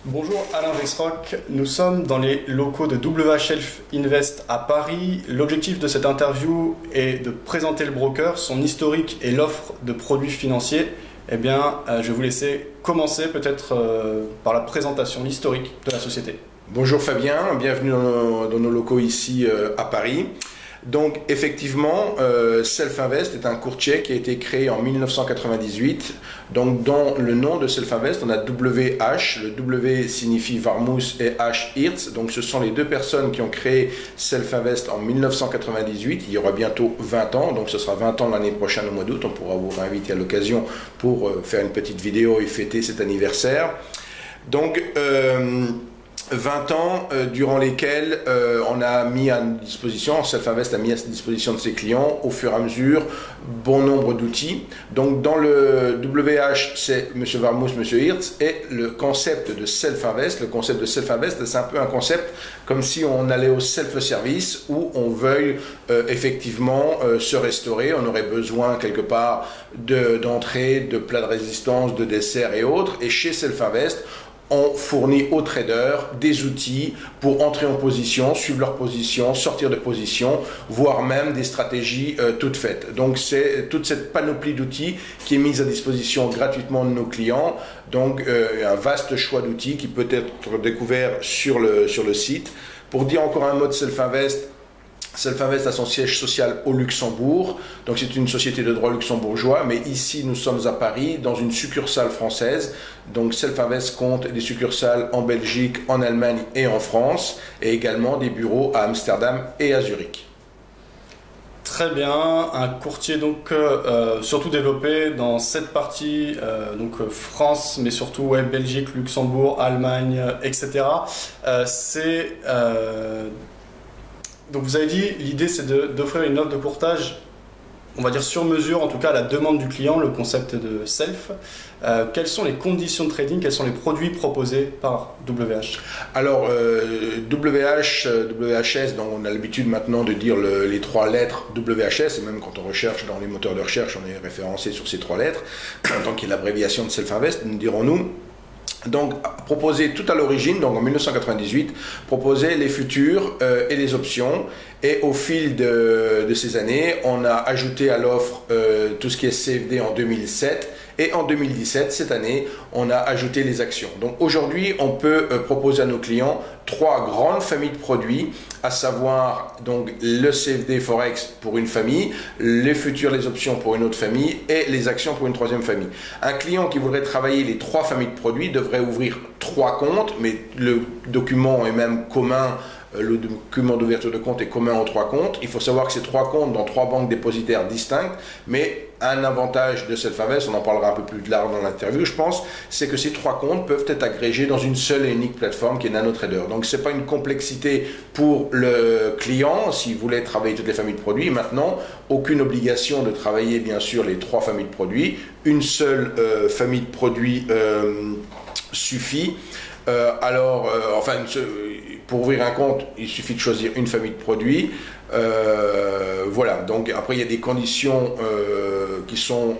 Bonjour Alain Rexrock, nous sommes dans les locaux de WHSelf Invest à Paris. L'objectif de cette interview est de présenter le broker, son historique et l'offre de produits financiers. Eh bien, je vais vous laisser commencer peut-être par la présentation, l'historique de la société. Bonjour Fabien, bienvenue dans nos locaux ici à Paris. Donc effectivement, Self Invest est un courtier qui a été créé en 1998. Donc dans le nom de Self Invest, on a WH, le W signifie Warmoes et H Hirtz. Donc ce sont les deux personnes qui ont créé Self Invest en 1998. Il y aura bientôt 20 ans, donc ce sera 20 ans l'année prochaine au mois d'août. On pourra vous réinviter à l'occasion pour faire une petite vidéo et fêter cet anniversaire. Donc 20 ans durant lesquels on a mis à disposition, Self Invest a mis à disposition de ses clients au fur et à mesure bon nombre d'outils. Donc dans le WH, c'est M. Warmoes, M. Hirtz, et le concept de Self Invest. Le concept de Self Invest, c'est un peu un concept comme si on allait au self-service où on veuille effectivement se restaurer. On aurait besoin quelque part d'entrée, de plats de résistance, de desserts et autres. Et chez Self Invest, on fournit aux traders des outils pour entrer en position, suivre leur position, sortir de position, voire même des stratégies toutes faites. Donc c'est toute cette panoplie d'outils qui est mise à disposition gratuitement de nos clients. Donc un vaste choix d'outils qui peut être découvert sur le site. Pour dire encore un mot de Self Invest, Self Invest a son siège social au Luxembourg, donc c'est une société de droit luxembourgeois, mais ici nous sommes à Paris dans une succursale française. Donc Self Invest compte des succursales en Belgique, en Allemagne et en France, et également des bureaux à Amsterdam et à Zurich. Très bien, un courtier donc surtout développé dans cette partie, donc France, mais surtout Belgique, Luxembourg, Allemagne, etc. Donc vous avez dit, l'idée c'est d'offrir une offre de courtage, on va dire sur mesure, en tout cas à la demande du client, le concept de Self. Quelles sont les conditions de trading, quels sont les produits proposés par WH? Alors WHS, donc on a l'habitude maintenant de dire les trois lettres WHS, et même quand on recherche dans les moteurs de recherche, on est référencé sur ces trois lettres, en tant qu'il y a l'abréviation de Self Invest, nous dirons-nous. Donc, proposer tout à l'origine, donc en 1998, proposer les futurs et les options. Et au fil de ces années, on a ajouté à l'offre tout ce qui est CFD en 2007. Et en 2017, cette année, on a ajouté les actions. Donc aujourd'hui, on peut proposer à nos clients trois grandes familles de produits, à savoir donc le CFD Forex pour une famille, les futurs, les options pour une autre famille et les actions pour une troisième famille. Un client qui voudrait travailler les trois familles de produits devrait ouvrir trois comptes, mais le document est même commun. Le document d'ouverture de compte est commun aux trois comptes. Il faut savoir que ces trois comptes dans trois banques dépositaires distinctes, mais un avantage de Self Invest, on en parlera un peu plus tard dans l'interview, je pense, c'est que ces trois comptes peuvent être agrégés dans une seule et unique plateforme qui est NanoTrader. Donc ce n'est pas une complexité pour le client s'il voulait travailler toutes les familles de produits. Maintenant, aucune obligation de travailler bien sûr les trois familles de produits. Une seule famille de produits suffit. Pour ouvrir un compte, il suffit de choisir une famille de produits. Voilà, donc après il y a des conditions qui sont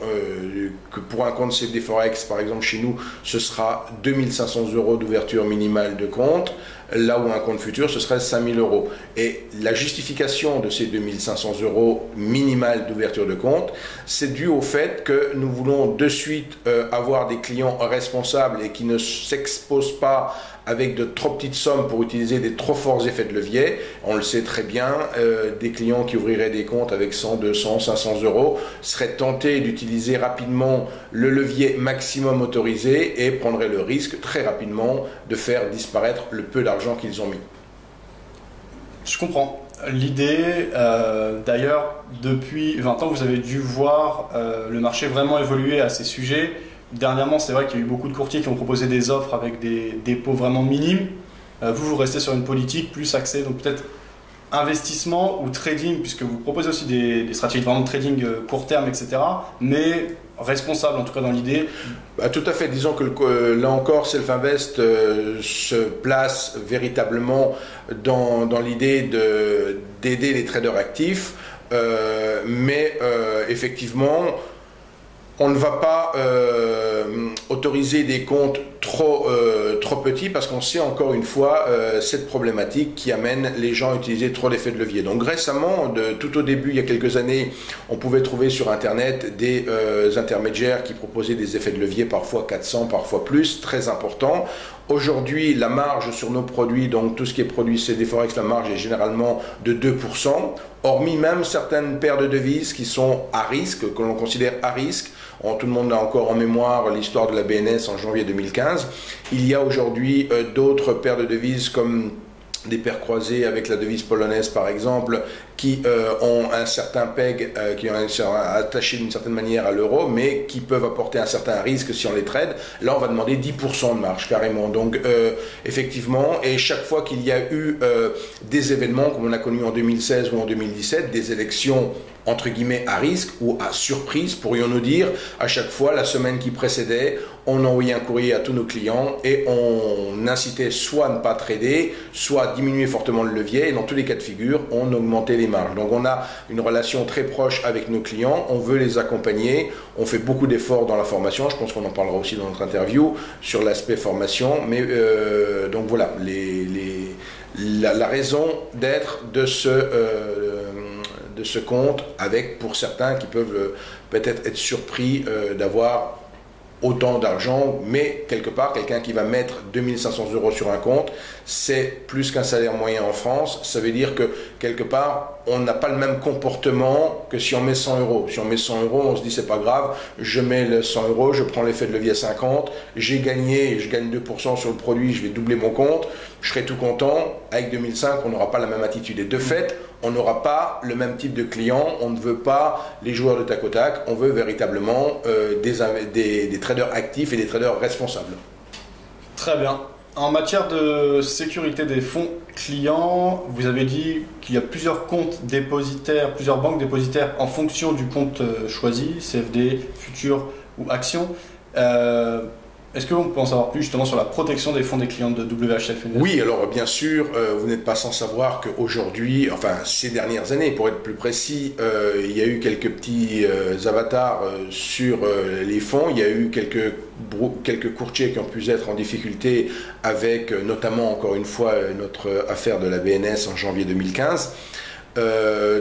que pour un compte CFD Forex, par exemple chez nous, ce sera 2500 € d'ouverture minimale de compte, là où un compte futur, ce serait 5000 €. Et la justification de ces 2500 € minimales d'ouverture de compte, c'est dû au fait que nous voulons de suite avoir des clients responsables et qui ne s'exposent pas avec de trop petites sommes pour utiliser des trop forts effets de levier. On le sait très bien, des clients qui ouvriraient des comptes avec 100, 200, 500 € seraient tentés d'utiliser rapidement le levier maximum autorisé et prendraient le risque très rapidement de faire disparaître le peu d'argent qu'ils ont mis. Je comprends. L'idée, d'ailleurs, depuis 20 ans, vous avez dû voir le marché vraiment évoluer à ces sujets. Dernièrement, c'est vrai qu'il y a eu beaucoup de courtiers qui ont proposé des offres avec des dépôts vraiment minimes. Vous restez sur une politique plus axée, donc peut-être investissement ou trading, puisque vous proposez aussi des stratégies vraiment de trading court terme, etc. Mais responsable, en tout cas dans l'idée. Tout à fait. Disons que là encore, Self Invest se place véritablement dans l'idée d'aider les traders actifs. Mais effectivement, on ne va pas autoriser des comptes trop petits parce qu'on sait encore une fois cette problématique qui amène les gens à utiliser trop d'effets de levier. Donc récemment, tout au début, il y a quelques années, on pouvait trouver sur Internet des intermédiaires qui proposaient des effets de levier, parfois 400, parfois plus, très importants. Aujourd'hui, la marge sur nos produits, donc tout ce qui est produit CD Forex, la marge est généralement de 2%, hormis même certaines paires de devises qui sont à risque, que l'on considère à risque. Tout le monde a encore en mémoire l'histoire de la BNS en janvier 2015. Il y a aujourd'hui d'autres paires de devises comme des paires croisées avec la devise polonaise par exemple, qui ont un certain PEG, qui ont attaché d'une certaine manière à l'euro, mais qui peuvent apporter un certain risque si on les trade. Là, on va demander 10% de marge carrément. Donc, effectivement, et chaque fois qu'il y a eu des événements, comme on a connu en 2016 ou en 2017, des élections entre guillemets à risque ou à surprise, pourrions-nous dire, à chaque fois, la semaine qui précédait, on envoyait un courrier à tous nos clients et on incitait soit à ne pas trader, soit à diminuer fortement le levier, et dans tous les cas de figure, on augmentait les marges. Donc on a une relation très proche avec nos clients, on veut les accompagner, on fait beaucoup d'efforts dans la formation, je pense qu'on en parlera aussi dans notre interview sur l'aspect formation, mais donc voilà, la raison d'être de ce compte, avec pour certains qui peuvent peut-être être surpris d'avoir autant d'argent, mais quelque part, quelqu'un qui va mettre 2500 € sur un compte, c'est plus qu'un salaire moyen en France. Ça veut dire que quelque part, on n'a pas le même comportement que si on met 100 €. Si on met 100 €, on se dit c'est pas grave, je mets le 100 €, je prends l'effet de levier à 50, j'ai gagné, je gagne 2% sur le produit, je vais doubler mon compte, je serai tout content. Avec 2005, on n'aura pas la même attitude. Et de fait, on n'aura pas le même type de client, on ne veut pas les joueurs de tac au tac, on veut véritablement des traders actifs et des traders responsables. Très bien. En matière de sécurité des fonds clients, vous avez dit qu'il y a plusieurs comptes dépositaires, plusieurs banques dépositaires en fonction du compte choisi, CFD, futur ou action. Est-ce que vous pouvez en savoir plus justement sur la protection des fonds des clients de WHF Invest? Oui, alors bien sûr, vous n'êtes pas sans savoir qu'aujourd'hui, enfin ces dernières années, pour être plus précis, il y a eu quelques petits avatars sur les fonds. Il y a eu quelques courtiers qui ont pu être en difficulté avec notamment, encore une fois, notre affaire de la BNS en janvier 2015.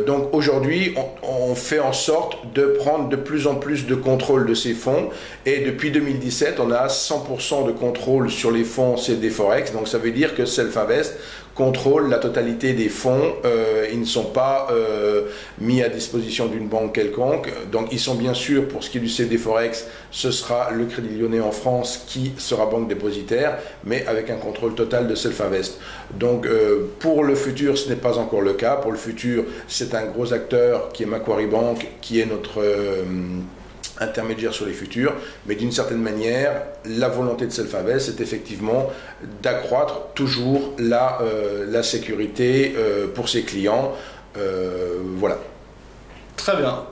Donc aujourd'hui, on fait en sorte de prendre de plus en plus de contrôle de ces fonds, et depuis 2017, on a 100% de contrôle sur les fonds CFD Forex. Donc ça veut dire que Self-Invest contrôle la totalité des fonds. Ils ne sont pas mis à disposition d'une banque quelconque. Donc ils sont bien sûr, pour ce qui est du CFD Forex, ce sera le Crédit Lyonnais en France qui sera banque dépositaire, mais avec un contrôle total de Self-Invest. Donc pour le futur, ce n'est pas encore le cas. Pour le futur, c'est un gros acteur qui est Macquarie Bank, qui est notre intermédiaire sur les futurs, mais d'une certaine manière, la volonté de Self-Invest, c'est effectivement d'accroître toujours la sécurité pour ses clients. Voilà. Très bien.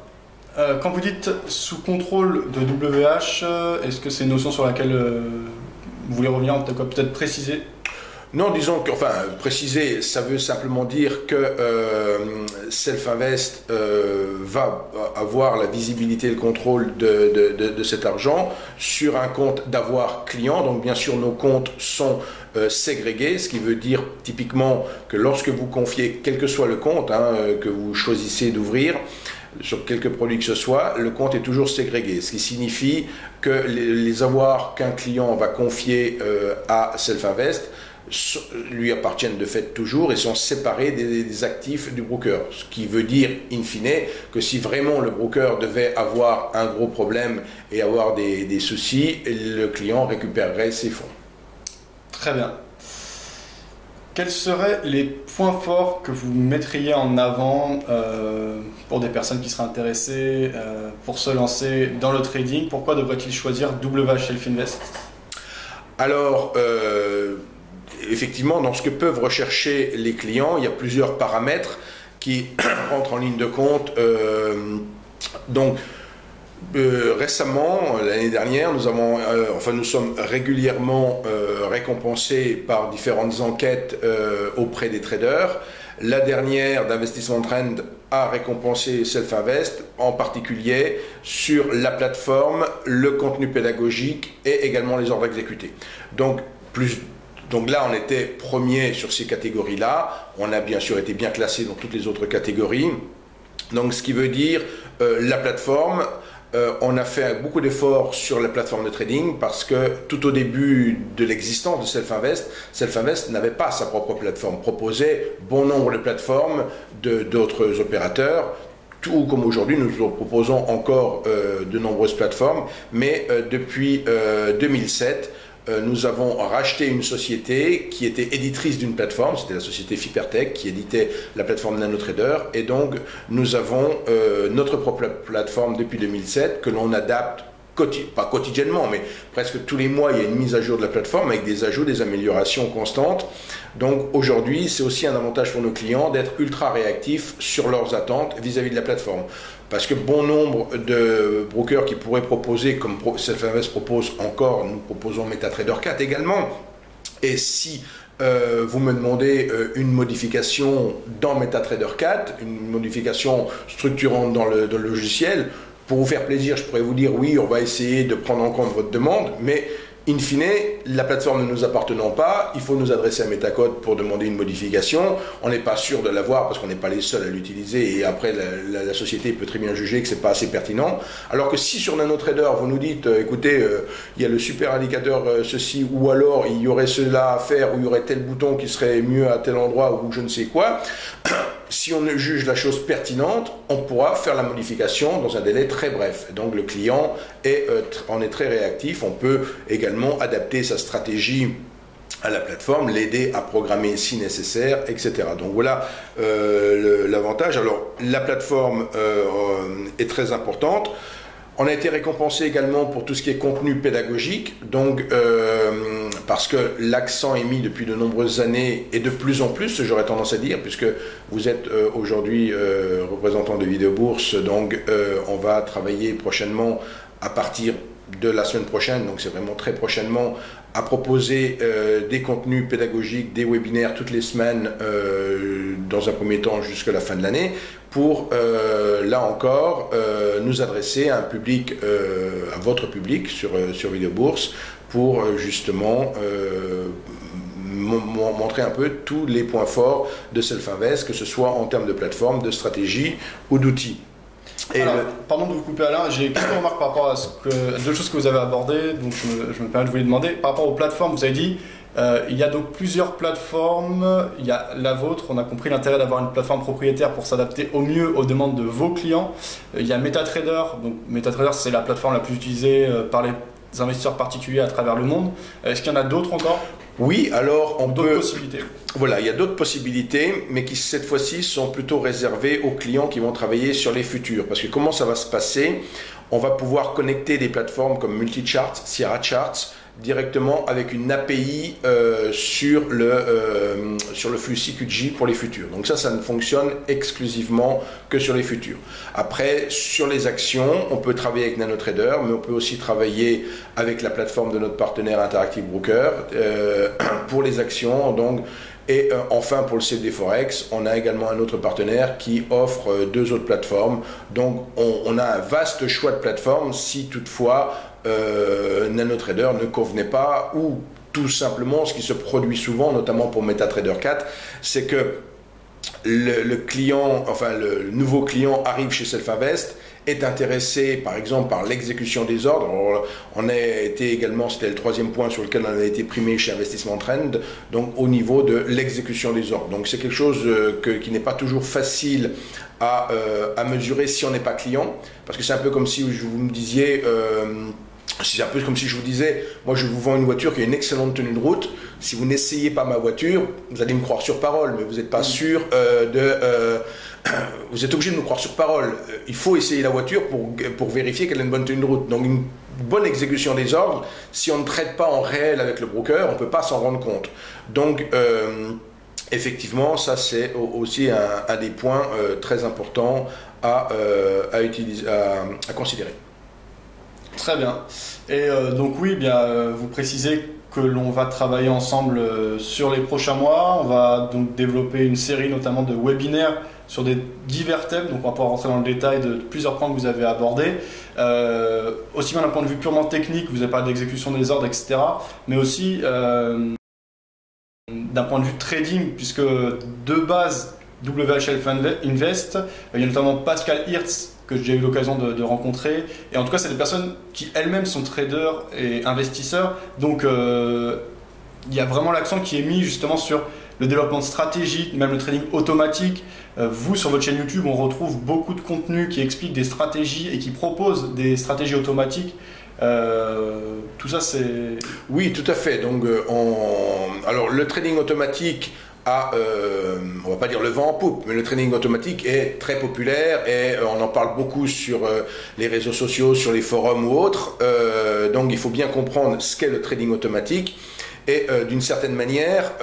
Quand vous dites sous contrôle de WH, est-ce que c'est une notion sur laquelle vous voulez revenir, peut-être préciser? Non, disons que, enfin, préciser, ça veut simplement dire que Self-Invest va avoir la visibilité et le contrôle de cet argent sur un compte d'avoir client. Donc, bien sûr, nos comptes sont ségrégés, ce qui veut dire typiquement que lorsque vous confiez, quel que soit le compte que vous choisissez d'ouvrir, sur quelques produits que ce soit, le compte est toujours ségrégé, ce qui signifie que les avoirs qu'un client va confier à Self-Invest lui appartiennent de fait toujours et sont séparés des actifs du broker. Ce qui veut dire, in fine, que si vraiment le broker devait avoir un gros problème et avoir des soucis, le client récupérerait ses fonds. Très bien. Quels seraient les points forts que vous mettriez en avant pour des personnes qui seraient intéressées pour se lancer dans le trading? Pourquoi devraient-ils choisir WH Invest? Alors, effectivement, dans ce que peuvent rechercher les clients, il y a plusieurs paramètres qui rentrent en ligne de compte. Récemment, l'année dernière, nous sommes régulièrement récompensés par différentes enquêtes auprès des traders. La dernière d'Investissement Trend à récompenser Self-Invest, en particulier sur la plateforme, le contenu pédagogique et également les ordres exécutés. Donc là, on était premier sur ces catégories-là. On a bien sûr été bien classé dans toutes les autres catégories. Donc, ce qui veut dire la plateforme, on a fait beaucoup d'efforts sur la plateforme de trading parce que tout au début de l'existence de Self-Invest n'avait pas sa propre plateforme, proposait bon nombre de plateformes d'autres opérateurs. Tout comme aujourd'hui, nous proposons encore de nombreuses plateformes, mais depuis 2007, nous avons racheté une société qui était éditrice d'une plateforme, c'était la société Fipertech qui éditait la plateforme NanoTrader, et donc nous avons notre propre plateforme depuis 2007 que l'on adapte, pas quotidiennement, mais presque tous les mois, il y a une mise à jour de la plateforme avec des ajouts, des améliorations constantes. Donc aujourd'hui, c'est aussi un avantage pour nos clients d'être ultra réactifs sur leurs attentes vis-à-vis de la plateforme. Parce que bon nombre de brokers qui pourraient proposer, comme Self-Invest propose encore, nous proposons MetaTrader 4 également. Et si vous me demandez une modification dans MetaTrader 4, une modification structurante dans le logiciel, pour vous faire plaisir, je pourrais vous dire oui, on va essayer de prendre en compte votre demande, mais in fine, la plateforme ne nous appartenant pas, il faut nous adresser à Metacode pour demander une modification. On n'est pas sûr de l'avoir parce qu'on n'est pas les seuls à l'utiliser et après la société peut très bien juger que c'est pas assez pertinent. Alors que si sur NanoTrader vous nous dites écoutez, il y a le super indicateur ceci ou alors il y aurait cela à faire ou il y aurait tel bouton qui serait mieux à tel endroit ou je ne sais quoi, si on juge la chose pertinente, on pourra faire la modification dans un délai très bref. Donc le client en est très réactif, on peut également adapter sa stratégie à la plateforme, l'aider à programmer si nécessaire, etc. Donc voilà l'avantage. Alors la plateforme est très importante. On a été récompensé également pour tout ce qui est contenu pédagogique, donc parce que l'accent est mis depuis de nombreuses années et de plus en plus, j'aurais tendance à dire, puisque vous êtes aujourd'hui représentant de Vidéobourse, donc on va travailler prochainement à partir de la semaine prochaine, donc c'est vraiment très prochainement, à proposer des contenus pédagogiques, des webinaires toutes les semaines, dans un premier temps jusqu'à la fin de l'année, pour, là encore, nous adresser à un public, à votre public sur Vidéobourse, pour justement montrer un peu tous les points forts de Self-Invest, que ce soit en termes de plateforme, de stratégie ou d'outils. Alors, pardon de vous couper Alain, j'ai quelques remarques par rapport à deux choses que vous avez abordées, donc je me permets de vous les demander. Par rapport aux plateformes, vous avez dit il y a donc plusieurs plateformes, il y a la vôtre, on a compris l'intérêt d'avoir une plateforme propriétaire pour s'adapter au mieux aux demandes de vos clients. Il y a MetaTrader, donc MetaTrader c'est la plateforme la plus utilisée par les investisseurs particuliers à travers le monde. Est-ce qu'il y en a d'autres encore ? Oui, alors on peut... possibilités. Voilà, il y a d'autres possibilités, mais qui cette fois-ci sont plutôt réservées aux clients qui vont travailler sur les futurs. Parce que comment ça va se passer ? On va pouvoir connecter des plateformes comme Multicharts, Sierra Charts, directement avec une API sur le flux CQG pour les futurs. Donc ça ne fonctionne exclusivement que sur les futurs. Après, sur les actions, on peut travailler avec NanoTrader, mais on peut aussi travailler avec la plateforme de notre partenaire Interactive Broker pour les actions. Donc, et enfin, pour le CFD Forex, on a également un autre partenaire qui offre deux autres plateformes. Donc, on a un vaste choix de plateformes si toutefois NanoTrader ne convenait pas, ou tout simplement ce qui se produit souvent, notamment pour MetaTrader 4, c'est que le client, enfin le nouveau client arrive chez Self-Invest, est intéressé par exemple par l'exécution des ordres. Alors, on a été également, c'était le troisième point sur lequel on a été primé chez Investissement Trend, donc au niveau de l'exécution des ordres. Donc c'est quelque chose qui n'est pas toujours facile à mesurer si on n'est pas client, parce que c'est un peu comme si vous me disiez... c'est un peu comme si je vous disais, moi je vous vends une voiture qui a une excellente tenue de route, si vous n'essayez pas ma voiture, vous allez me croire sur parole, mais vous n'êtes pas sûr vous êtes obligé de me croire sur parole. Il faut essayer la voiture pour vérifier qu'elle a une bonne tenue de route. Donc une bonne exécution des ordres, si on ne traite pas en réel avec le broker, on ne peut pas s'en rendre compte. Donc effectivement, ça c'est aussi un des points très importants à considérer. Très bien. Et donc oui, bien, vous précisez que l'on va travailler ensemble sur les prochains mois. On va donc développer une série notamment de webinaires sur des divers thèmes, donc on va pouvoir rentrer dans le détail de plusieurs points que vous avez abordés, aussi bien d'un point de vue purement technique, vous avez parlé d'exécution des ordres, etc., mais aussi d'un point de vue trading, puisque de base, WHL Invest, il y a notamment Pascal Hirtz, que j'ai eu l'occasion de rencontrer, et en tout cas c'est des personnes qui elles-mêmes sont traders et investisseurs, donc il y a vraiment l'accent qui est mis justement sur le développement de stratégies, même le trading automatique. Vous, sur votre chaîne YouTube, on retrouve beaucoup de contenu qui explique des stratégies et qui propose des stratégies automatiques. Tout ça, c'est... Oui, tout à fait. Donc, alors, le trading automatique a, on va pas dire le vent en poupe, mais le trading automatique est très populaire et on en parle beaucoup sur les réseaux sociaux, sur les forums ou autres. Donc, il faut bien comprendre ce qu'est le trading automatique. Et d'une certaine manière,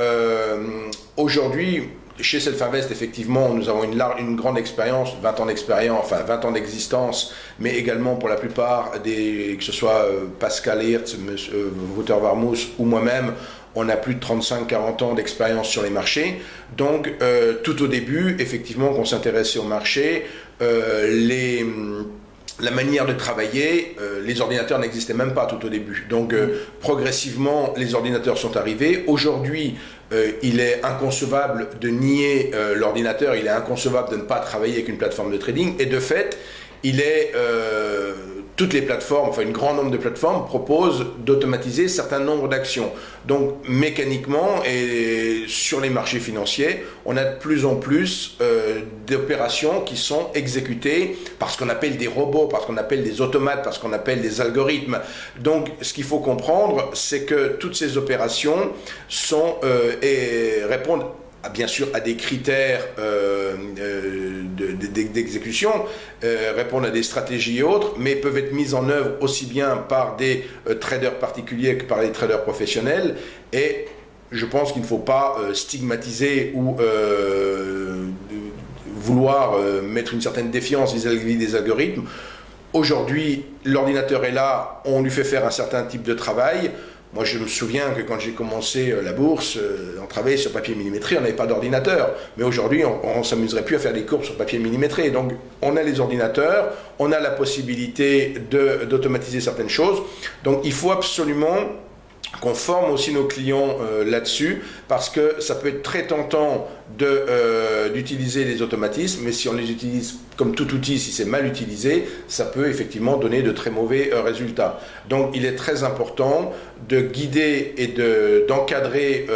aujourd'hui, chez Self-Invest, effectivement, nous avons une grande expérience, 20 ans d'expérience, enfin 20 ans d'existence, mais également pour la plupart, que ce soit Pascal Hirtz, Wouter Warmoes ou moi-même, on a plus de 35-40 ans d'expérience sur les marchés. Donc, tout au début, effectivement, qu'on s'intéressait au marché, la manière de travailler, les ordinateurs n'existaient même pas tout au début. Donc, progressivement, les ordinateurs sont arrivés. Aujourd'hui, il est inconcevable de nier l'ordinateur, il est inconcevable de ne pas travailler avec une plateforme de trading. Et de fait, toutes les plateformes, enfin un grand nombre de plateformes proposent d'automatiser un certain nombre d'actions. Donc mécaniquement et sur les marchés financiers, on a de plus en plus d'opérations qui sont exécutées par ce qu'on appelle des robots, par ce qu'on appelle des automates, par ce qu'on appelle des algorithmes. Donc ce qu'il faut comprendre, c'est que toutes ces opérations répondent bien sûr à des critères d'exécution, répondent à des stratégies et autres, mais peuvent être mises en œuvre aussi bien par des traders particuliers que par des traders professionnels. Et je pense qu'il ne faut pas stigmatiser ou vouloir mettre une certaine défiance vis-à-vis des algorithmes. Aujourd'hui, l'ordinateur est là, on lui fait faire un certain type de travail. Moi, je me souviens que quand j'ai commencé la bourse, on travaillait sur papier millimétré, on n'avait pas d'ordinateur. Mais aujourd'hui, on ne s'amuserait plus à faire des courbes sur papier millimétré. Donc, on a les ordinateurs, on a la possibilité d'automatiser certaines choses. Donc, il faut absolument qu'on forme aussi nos clients là-dessus, parce que ça peut être très tentant d'utiliser les automatismes, mais si on les utilise comme tout outil, si c'est mal utilisé, ça peut effectivement donner de très mauvais résultats. Donc il est très important de guider et d'encadrer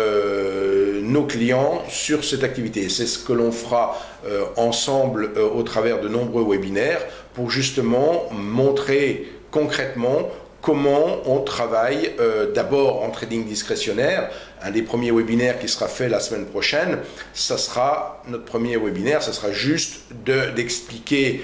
nos clients sur cette activité. C'est ce que l'on fera ensemble au travers de nombreux webinaires pour justement montrer concrètement comment on travaille d'abord en trading discrétionnaire. Un des premiers webinaires qui sera fait la semaine prochaine, ça sera notre premier webinaire, ça sera juste d'expliquer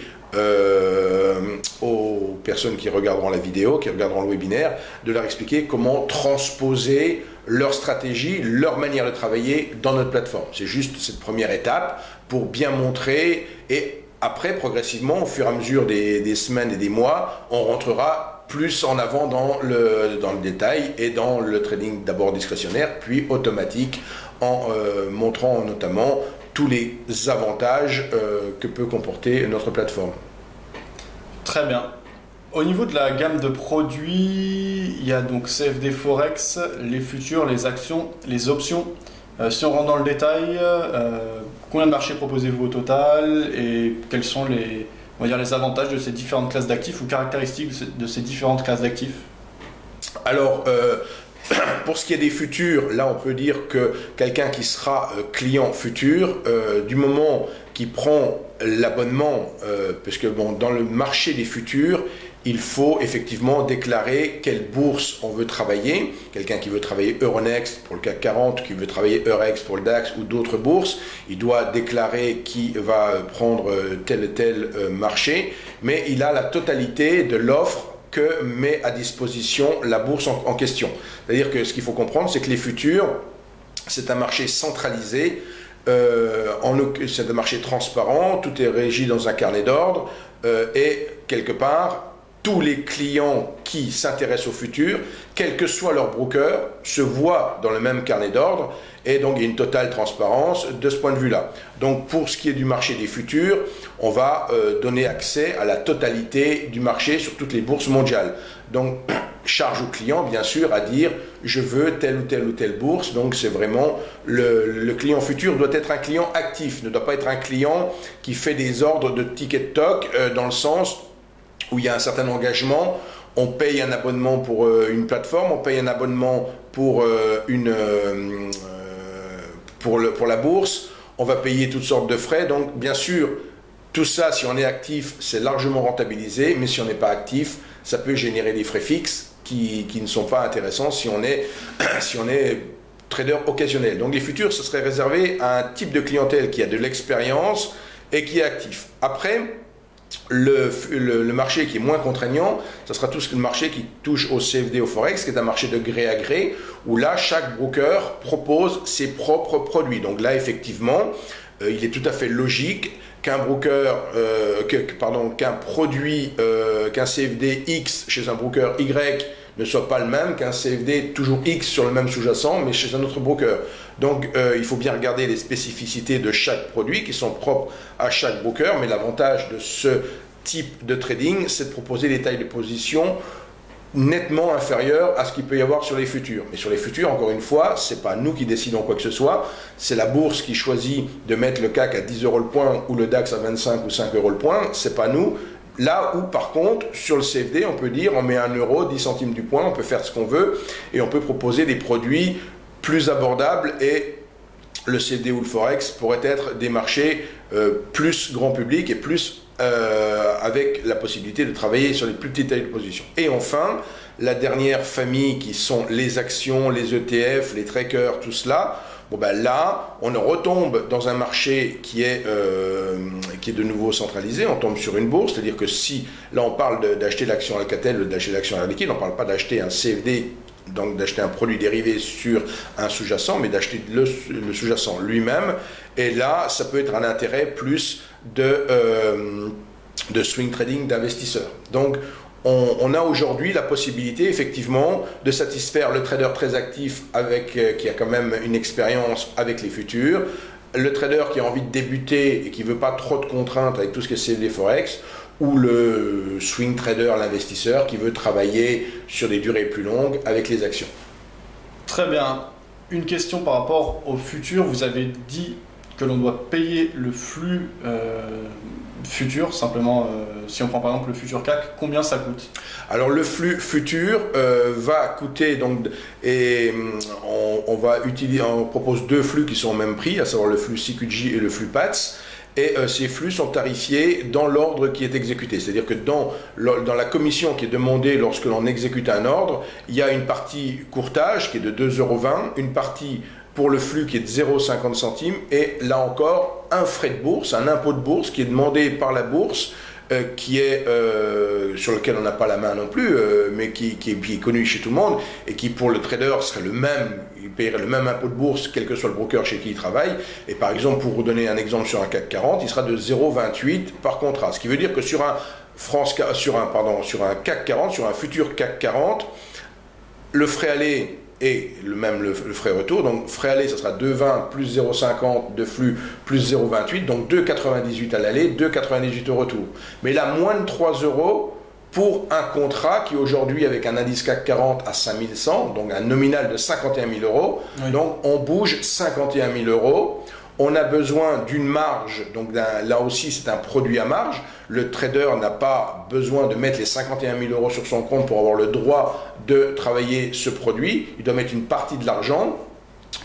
aux personnes qui regarderont la vidéo, qui regarderont le webinaire, de leur expliquer comment transposer leur stratégie, leur manière de travailler dans notre plateforme. C'est juste cette première étape pour bien montrer, et après, progressivement, au fur et à mesure des semaines et des mois, on rentrera plus en avant dans le détail et dans le trading d'abord discrétionnaire, puis automatique, en montrant notamment tous les avantages que peut comporter notre plateforme. Très bien. Au niveau de la gamme de produits, il y a donc CFD Forex, les futurs, les actions, les options. Si on rentre dans le détail, combien de marchés proposez-vous au total et quels sont on va dire les avantages de ces différentes classes d'actifs ou caractéristiques de ces différentes classes d'actifs? Alors, pour ce qui est des futurs, là on peut dire que quelqu'un qui sera client futur, du moment qu'il prend l'abonnement, puisque bon, dans le marché des futurs, il faut effectivement déclarer quelle bourse on veut travailler. Quelqu'un qui veut travailler Euronext pour le CAC 40, qui veut travailler Eurex pour le DAX ou d'autres bourses, il doit déclarer qui va prendre tel et tel marché, mais il a la totalité de l'offre que met à disposition la bourse en question. C'est-à-dire que ce qu'il faut comprendre, c'est que les futurs, c'est un marché centralisé, c'est un marché transparent, tout est régi dans un carnet d'ordre, et quelque part, tous les clients qui s'intéressent au futur, quel que soit leur broker, se voient dans le même carnet d'ordre et donc il y a une totale transparence de ce point de vue-là. Donc pour ce qui est du marché des futurs, on va donner accès à la totalité du marché sur toutes les bourses mondiales. Donc charge au client bien sûr à dire je veux telle ou telle bourse. Donc c'est vraiment le client futur doit être un client actif, ne doit pas être un client qui fait des ordres de ticket toc dans le sens où il y a un certain engagement. On paye un abonnement pour une plateforme, on paye un abonnement pour la bourse, on va payer toutes sortes de frais. Donc bien sûr, tout ça, si on est actif, c'est largement rentabilisé, mais si on n'est pas actif, ça peut générer des frais fixes qui ne sont pas intéressants si on est trader occasionnel. Donc les futurs, ce serait réservé à un type de clientèle qui a de l'expérience et qui est actif. Après, le marché qui est moins contraignant, ce sera tout le marché qui touche au CFD, au Forex, qui est un marché de gré à gré, où là, chaque broker propose ses propres produits. Donc là, effectivement, il est tout à fait logique qu'un produit, qu'un CFD X chez un broker Y ne soit pas le même qu'un CFD toujours X sur le même sous-jacent, mais chez un autre broker. Donc, il faut bien regarder les spécificités de chaque produit qui sont propres à chaque broker, mais l'avantage de ce type de trading, c'est de proposer des tailles de position nettement inférieures à ce qu'il peut y avoir sur les futurs. Mais sur les futurs, encore une fois, ce n'est pas nous qui décidons quoi que ce soit, c'est la bourse qui choisit de mettre le CAC à 10 € le point ou le DAX à 25 ou 5 € le point, ce n'est pas nous. Là où, par contre, sur le CFD, on peut dire on met 1 €, 10 centimes du point, on peut faire ce qu'on veut et on peut proposer des produits plus abordables et le CFD ou le Forex pourraient être des marchés plus grand public et plus avec la possibilité de travailler sur les plus petites tailles de position. Et enfin, la dernière famille qui sont les actions, les ETF, les trackers, tout cela. Bon ben là, on retombe dans un marché qui est de nouveau centralisé, on tombe sur une bourse, c'est-à-dire que si, là on parle d'acheter l'action Alcatel ou d'acheter l'action Air Liquide, on ne parle pas d'acheter un CFD, donc d'acheter un produit dérivé sur un sous-jacent, mais d'acheter le sous-jacent lui-même, et là ça peut être un intérêt plus de swing trading d'investisseurs. Donc on a aujourd'hui la possibilité effectivement de satisfaire le trader très actif qui a quand même une expérience avec les futurs, le trader qui a envie de débuter et qui ne veut pas trop de contraintes avec tout ce que c'est les Forex, ou le swing trader, l'investisseur qui veut travailler sur des durées plus longues avec les actions. Très bien. Une question par rapport au futur. Vous avez dit que l'on doit payer le flux futur, simplement, si on prend par exemple le futur CAC, combien ça coûte? Alors le flux futur va coûter, donc, et on propose deux flux qui sont au même prix, à savoir le flux CQG et le flux PATS. Et ces flux sont tarifiés dans l'ordre qui est exécuté. C'est-à-dire que dans la commission qui est demandée lorsque l'on exécute un ordre, il y a une partie courtage qui est de 2,20 €, une partie pour le flux qui est de 0,50 centimes, et là encore, un frais de bourse, un impôt de bourse qui est demandé par la bourse, sur lequel on n'a pas la main non plus, mais qui est connu chez tout le monde, et qui pour le trader serait le même, il paierait le même impôt de bourse, quel que soit le broker chez qui il travaille. Et par exemple, pour vous donner un exemple sur un CAC 40, il sera de 0,28 par contrat. Ce qui veut dire que sur un CAC 40, sur un futur CAC 40, le frais aller et le frais retour, donc frais aller ça sera 2,20 plus 0,50 de flux plus 0,28, donc 2,98 à l'aller, 2,98 au retour. Mais là, moins de 3 € pour un contrat qui aujourd'hui, avec un indice CAC 40 à 5100, donc un nominal de 51 000 €, oui. Donc on bouge 51 000 €. On a besoin d'une marge, donc là aussi c'est un produit à marge. Le trader n'a pas besoin de mettre les 51 000 € sur son compte pour avoir le droit de travailler ce produit. Il doit mettre une partie de l'argent,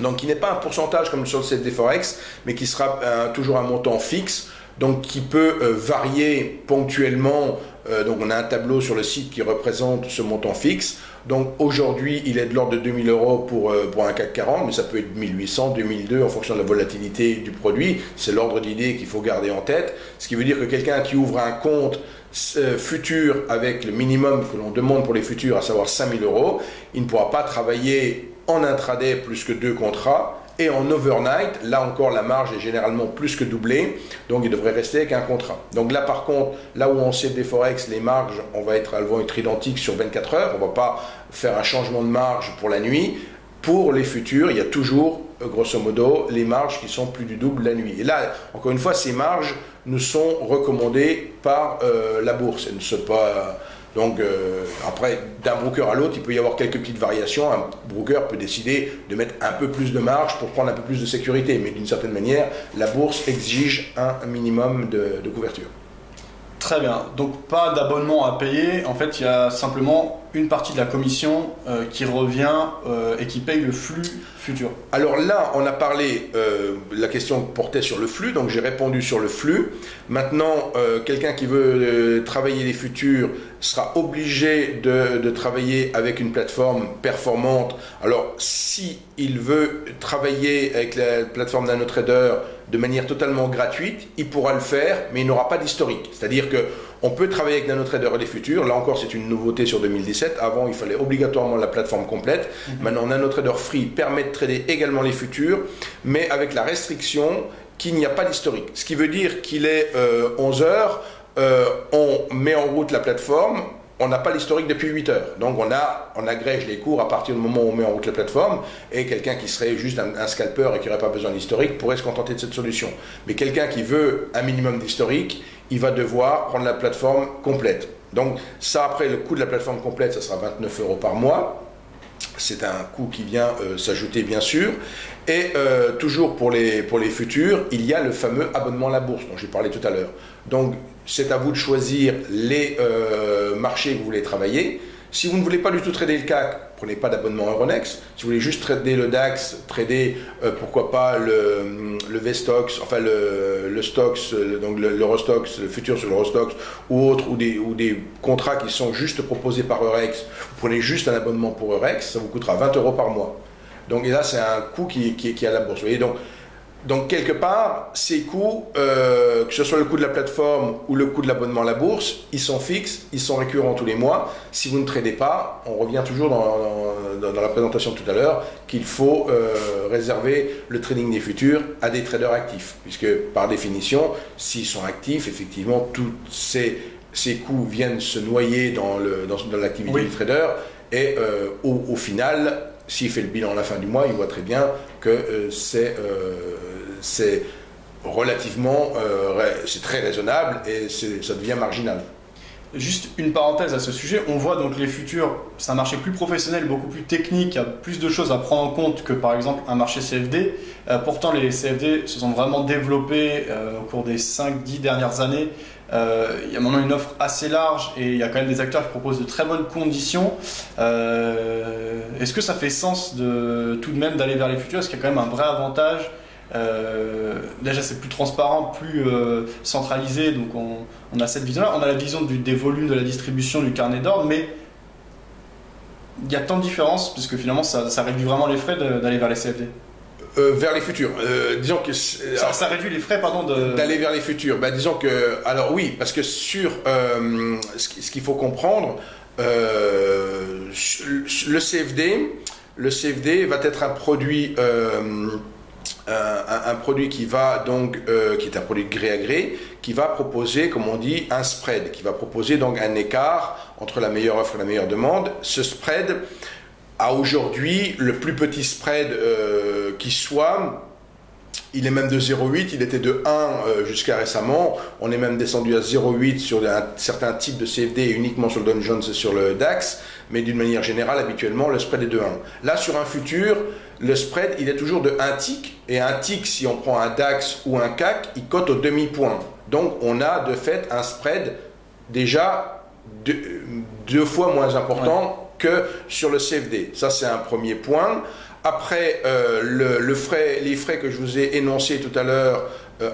donc qui n'est pas un pourcentage comme sur le CFD Forex, mais qui sera toujours un montant fixe, donc qui peut varier ponctuellement. Donc on a un tableau sur le site qui représente ce montant fixe. Donc aujourd'hui, il est de l'ordre de 2 000 € pour un CAC 40, mais ça peut être 1 800, 2 200 en fonction de la volatilité du produit. C'est l'ordre d'idée qu'il faut garder en tête. Ce qui veut dire que quelqu'un qui ouvre un compte futur avec le minimum que l'on demande pour les futurs, à savoir 5 000 €, il ne pourra pas travailler en intraday plus que 2 contrats. Et en overnight, là encore, la marge est généralement plus que doublée, donc il devrait rester avec un contrat. Donc là, par contre, là où on CFD Forex, les marges, elles vont être identiques sur 24 heures. On ne va pas faire un changement de marge pour la nuit. Pour les futurs, il y a toujours, grosso modo, les marges qui sont plus du double la nuit. Et là, encore une fois, ces marges nous sont recommandées par la bourse. Elles ne sont pas... Donc, après, d'un broker à l'autre, il peut y avoir quelques petites variations. Un broker peut décider de mettre un peu plus de marge pour prendre un peu plus de sécurité. Mais d'une certaine manière, la bourse exige un minimum de couverture. Très bien. Donc, pas d'abonnement à payer. En fait, il y a simplement une partie de la commission qui revient et qui paye le flux futur. Alors là, on a parlé, la question portait sur le flux, donc j'ai répondu sur le flux. Maintenant, quelqu'un qui veut travailler les futurs sera obligé de travailler avec une plateforme performante. Alors, si il veut travailler avec la plateforme NanoTrader de manière totalement gratuite, il pourra le faire, mais il n'aura pas d'historique. C'est-à-dire que on peut travailler avec NanoTrader et les futurs. Là encore, c'est une nouveauté sur 2017. Avant, il fallait obligatoirement la plateforme complète. Maintenant, NanoTrader Free permet de trader également les futurs, mais avec la restriction qu'il n'y a pas d'historique. Ce qui veut dire qu'il est 11 heures, on met en route la plateforme, on n'a pas l'historique depuis 8 heures. Donc, on agrège les cours à partir du moment où on met en route la plateforme, et quelqu'un qui serait juste un scalper et qui n'aurait pas besoin d'historique pourrait se contenter de cette solution. Mais quelqu'un qui veut un minimum d'historique, il va devoir prendre la plateforme complète. Donc ça, après, le coût de la plateforme complète, ça sera 29 € par mois. C'est un coût qui vient s'ajouter, bien sûr. Et toujours pour les futurs, il y a le fameux abonnement à la bourse dont j'ai parlé tout à l'heure. Donc c'est à vous de choisir les marchés que vous voulez travailler. Si vous ne voulez pas du tout trader le CAC, prenez pas d'abonnement Euronext. Si vous voulez juste trader le DAX, trader pourquoi pas le VSTOXX, enfin le STOXX, donc l'Eurostoxx, le futur sur l'Eurostoxx ou autre, ou des contrats qui sont juste proposés par Eurex, vous prenez juste un abonnement pour Eurex, ça vous coûtera 20 € par mois. Donc et là c'est un coût qui est à la bourse. Vous voyez, donc quelque part, ces coûts, que ce soit le coût de la plateforme ou le coût de l'abonnement à la bourse, ils sont fixes, ils sont récurrents tous les mois. Si vous ne tradez pas, on revient toujours dans la présentation de tout à l'heure, qu'il faut réserver le trading des futurs à des traders actifs. Puisque par définition, s'ils sont actifs, effectivement, tous ces coûts viennent se noyer dans l'activité du trader. Et au final, s'il fait le bilan à la fin du mois, il voit très bien que c'est relativement, c'est très raisonnable et ça devient marginal. Juste une parenthèse à ce sujet, on voit donc les futurs, c'est un marché plus professionnel, beaucoup plus technique, il y a plus de choses à prendre en compte que par exemple un marché CFD. Pourtant les CFD se sont vraiment développés au cours des 5-10 dernières années. Il y a maintenant une offre assez large et il y a quand même des acteurs qui proposent de très bonnes conditions. Est-ce que ça fait sens tout de même d'aller vers les futurs? Est-ce qu'il y a quand même un vrai avantage? Déjà c'est plus transparent, plus centralisé, donc on a cette vision là, on a la vision des volumes de la distribution du carnet d'ordre, mais il y a tant de différences puisque finalement ça réduit vraiment les frais d'aller vers les CFD. Vers les futurs, disons que ça réduit les frais, pardon, d'aller vers les futurs. Ben, disons que, alors oui, parce que sur ce qu'il faut comprendre, le CFD va être un produit qui va donc, qui est un produit de gré à gré, qui va proposer, comme on dit, un spread, qui va proposer donc un écart entre la meilleure offre et la meilleure demande. Ce spread a aujourd'hui le plus petit spread qui soit. Il est même de 0,8, il était de 1 jusqu'à récemment. On est même descendu à 0,8 sur un certain type de CFD, uniquement sur le Dow Jones et sur le DAX. Mais d'une manière générale, habituellement, le spread est de 1. Là, sur un futur, le spread, il est toujours de 1 tick. Et un tick, si on prend un DAX ou un CAC, il cote au demi-point. Donc, on a de fait un spread déjà deux fois moins important que sur le CFD. Ça, c'est un premier point. Après, les frais que je vous ai énoncés tout à l'heure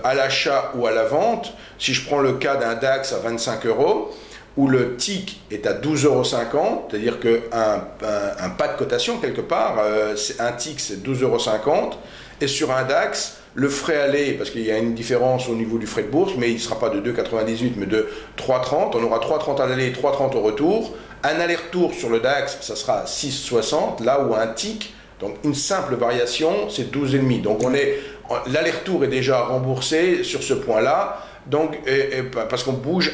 à l'achat ou à la vente, si je prends le cas d'un DAX à 25 €, où le TIC est à 12,50 €, c'est-à-dire qu'un pas de cotation quelque part, un TIC c'est 12,50 €, et sur un DAX, le frais aller, parce qu'il y a une différence au niveau du frais de bourse, mais il ne sera pas de 2,98 mais de 3,30, on aura 3,30 à l'aller et 3,30 au retour. Un aller-retour sur le DAX, ça sera 6,60, là où un TIC Donc une simple variation, c'est 12,5. Donc l'aller-retour est déjà remboursé sur ce point-là. Donc, parce qu'on bouge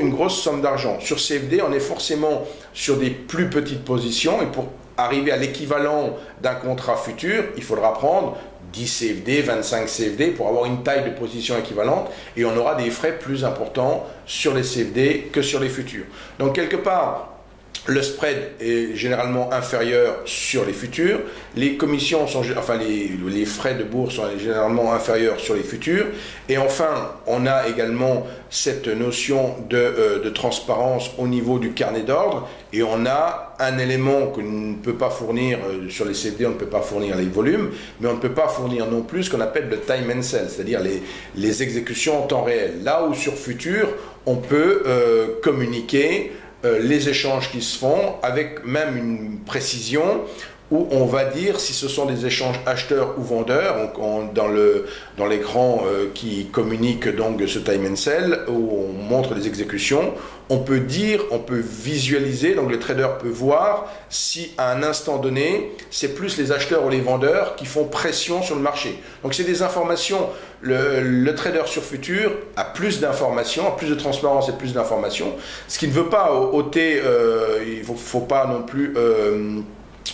une grosse somme d'argent. Sur CFD, on est forcément sur des plus petites positions, et pour arriver à l'équivalent d'un contrat futur, il faudra prendre 10 CFD, 25 CFD pour avoir une taille de position équivalente, et on aura des frais plus importants sur les CFD que sur les futurs. Donc quelque part, le spread est généralement inférieur sur les futurs, les commissions sont, enfin les frais de bourse sont généralement inférieurs sur les futurs, et enfin on a également cette notion de transparence au niveau du carnet d'ordre, et on a un élément que ne peut pas fournir sur les CFD, on ne peut pas fournir les volumes, mais on ne peut pas fournir non plus ce qu'on appelle le time and sell, c'est-à-dire les exécutions en temps réel. Là où sur futur, on peut communiquer les échanges qui se font avec même une précision où on va dire si ce sont des échanges acheteurs ou vendeurs. Dans l'écran qui communique donc ce time and sell, où on montre les exécutions, on peut visualiser, donc le trader peut voir si à un instant donné, c'est plus les acheteurs ou les vendeurs qui font pression sur le marché. Donc c'est des informations, le trader sur futur a plus d'informations, a plus de transparence et plus d'informations, ce qui ne veut pas ôter, il ne faut pas non plus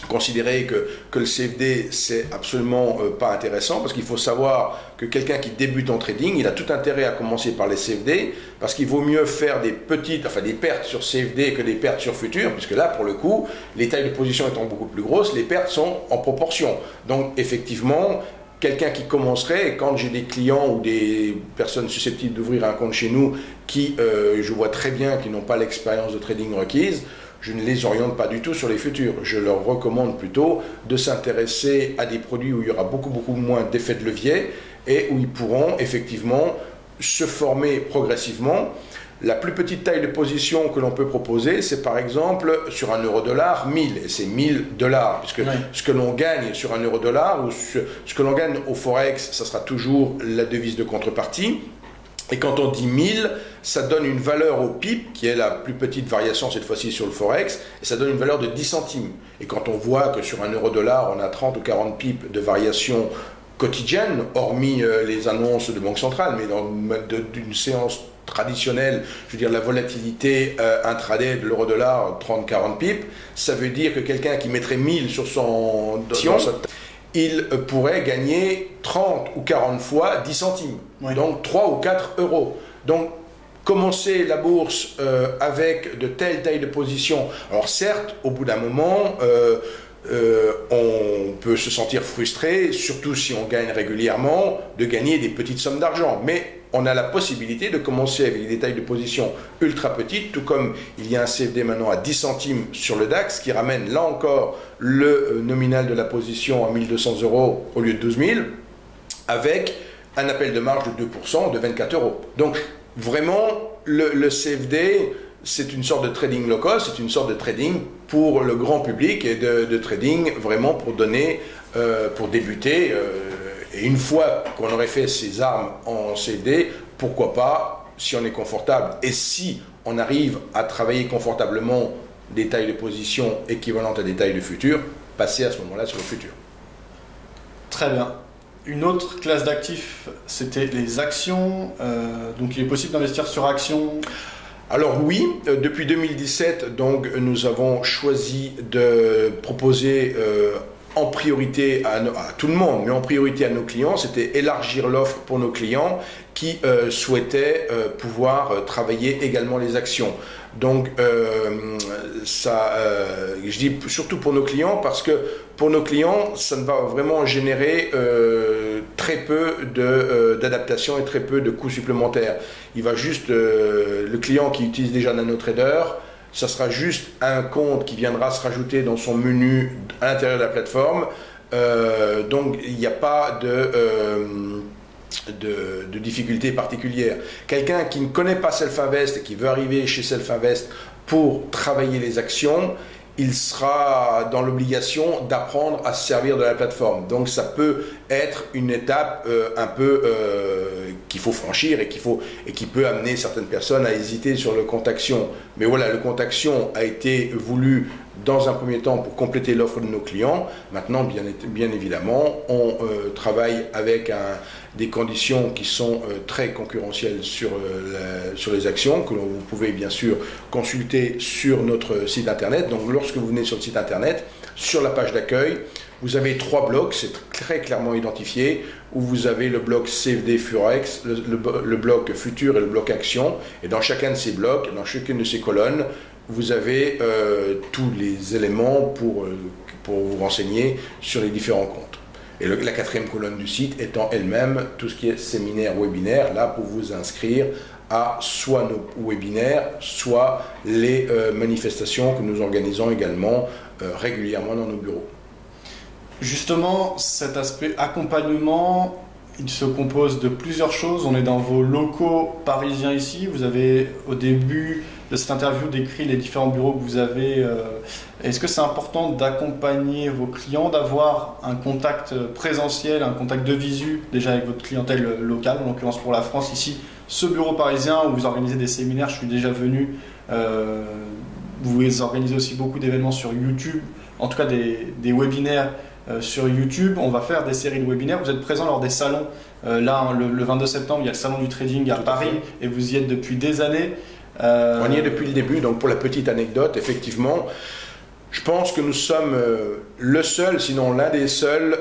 considérer que le CFD c'est absolument pas intéressant, parce qu'il faut savoir que quelqu'un qui débute en trading, il a tout intérêt à commencer par les CFD, parce qu'il vaut mieux faire des pertes sur CFD que des pertes sur futur, puisque là pour le coup les tailles de position étant beaucoup plus grosses, les pertes sont en proportion. Donc effectivement, quelqu'un qui commencerait, et quand j'ai des clients ou des personnes susceptibles d'ouvrir un compte chez nous qui, je vois très bien qu'ils n'ont pas l'expérience de trading requise, je ne les oriente pas du tout sur les futurs. Je leur recommande plutôt de s'intéresser à des produits où il y aura beaucoup moins d'effet de levier et où ils pourront effectivement se former progressivement. La plus petite taille de position que l'on peut proposer, c'est par exemple sur un euro-dollar 1000, et c'est 1000 $, puisque oui, ce que l'on gagne sur un euro-dollar ou ce que l'on gagne au Forex, ça sera toujours la devise de contrepartie. Et quand on dit 1000, ça donne une valeur au pip, qui est la plus petite variation cette fois-ci sur le Forex, et ça donne une valeur de 10 centimes. Et quand on voit que sur un euro-dollar, on a 30 ou 40 pips de variation quotidienne, hormis les annonces de Banque centrale, mais d'une séance traditionnelle, je veux dire la volatilité intraday de l'euro-dollar, 30-40 pips, ça veut dire que quelqu'un qui mettrait 1000 sur son option, il pourrait gagner 30 ou 40 fois 10 centimes, oui, donc 3 ou 4 euros. Donc, commencer la bourse avec de telles tailles de position, alors certes, au bout d'un moment, on peut se sentir frustré, surtout si on gagne régulièrement, de gagner des petites sommes d'argent, mais on a la possibilité de commencer avec des tailles de position ultra petites, tout comme il y a un CFD maintenant à 10 centimes sur le DAX qui ramène là encore le nominal de la position à 1200 euros au lieu de 12 000, avec un appel de marge de 2%, de 24 euros. Donc vraiment, le CFD, c'est une sorte de trading low cost, c'est une sorte de trading pour le grand public et de trading vraiment pour donner, pour débuter. Et une fois qu'on aurait fait ses armes en CFD, pourquoi pas, si on est confortable et si on arrive à travailler confortablement des tailles de position équivalentes à des tailles de futur, passer à ce moment-là sur le futur. Très bien. Une autre classe d'actifs, c'était les actions. Donc il est possible d'investir sur actions. Alors oui, depuis 2017, donc, nous avons choisi de proposer en priorité à tout le monde, mais en priorité à nos clients, c'était élargir l'offre pour nos clients qui souhaitaient pouvoir travailler également les actions. Donc je dis surtout pour nos clients, parce que pour nos clients, ça ne va vraiment générer très peu d'adaptation et très peu de coûts supplémentaires. Il va juste, le client qui utilise déjà NanoTrader, ça sera juste un compte qui viendra se rajouter dans son menu à l'intérieur de la plateforme. Donc il n'y a pas de difficultés particulières. Quelqu'un qui ne connaît pas Self-Invest et qui veut arriver chez Self-Invest pour travailler les actions, il sera dans l'obligation d'apprendre à se servir de la plateforme. Donc ça peut être une étape un peu qu'il faut franchir et qui peut amener certaines personnes à hésiter sur le compte action. Mais voilà, le compte action a été voulu dans un premier temps pour compléter l'offre de nos clients. Maintenant, bien évidemment, on travaille avec des conditions qui sont très concurrentielles sur les actions, que vous pouvez bien sûr consulter sur notre site internet. Donc lorsque vous venez sur le site internet, sur la page d'accueil, vous avez 3 blocs, c'est très clairement identifié, où vous avez le bloc CFD Furex, le bloc futur et le bloc action. Et dans chacun de ces blocs, dans chacune de ces colonnes, vous avez tous les éléments pour vous renseigner sur les différents comptes. Et la 4e colonne du site étant elle-même tout ce qui est séminaire, webinaire, là pour vous inscrire à soit nos webinaires, soit les manifestations que nous organisons également régulièrement dans nos bureaux. Justement, cet aspect accompagnement, il se compose de plusieurs choses. On est dans vos locaux parisiens ici. Vous avez, au début de cette interview, décrit les différents bureaux que vous avez. Est-ce que c'est important d'accompagner vos clients, d'avoir un contact présentiel, un contact de visu, déjà avec votre clientèle locale, en l'occurrence pour la France ici, ce bureau parisien où vous organisez des séminaires, je suis déjà venu. Vous organisez aussi beaucoup d'événements sur YouTube, en tout cas des webinaires sur YouTube. On va faire des séries de webinaires. Vous êtes présent lors des salons. Là, le 22 septembre, il y a le salon du trading à Paris et vous y êtes depuis des années. On y est depuis le début. Donc pour la petite anecdote, effectivement, je pense que nous sommes le seul, sinon l'un des seuls